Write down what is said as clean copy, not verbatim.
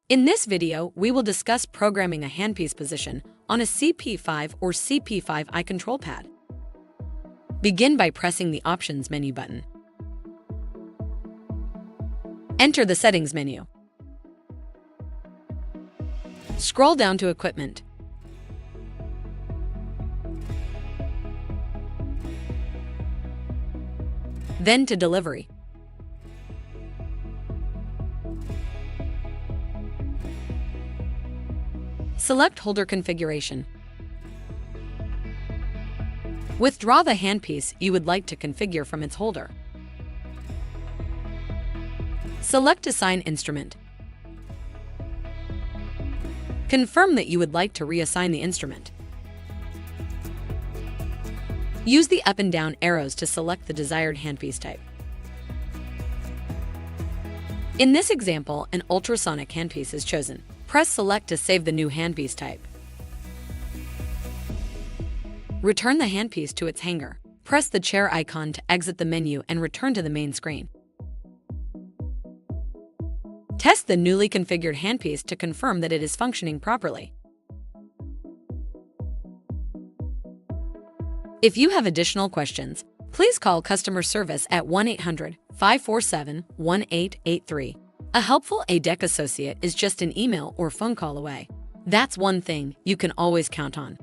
In this video, we will discuss programming a handpiece position on a CP5 or CP5i control pad. Begin by pressing the Options menu button. Enter the Settings menu. Scroll down to Equipment. Then to Delivery. Select Holder Configuration. Withdraw the handpiece you would like to configure from its holder. Select Assign Instrument. Confirm that you would like to reassign the instrument. Use the up and down arrows to select the desired handpiece type. In this example, an ultrasonic handpiece is chosen. Press Select to save the new handpiece type. Return the handpiece to its hanger. Press the chair icon to exit the menu and return to the main screen. Test the newly configured handpiece to confirm that it is functioning properly. If you have additional questions, please call customer service at 1-800-547-1883. A helpful A-dec associate is just an email or phone call away. That's one thing you can always count on.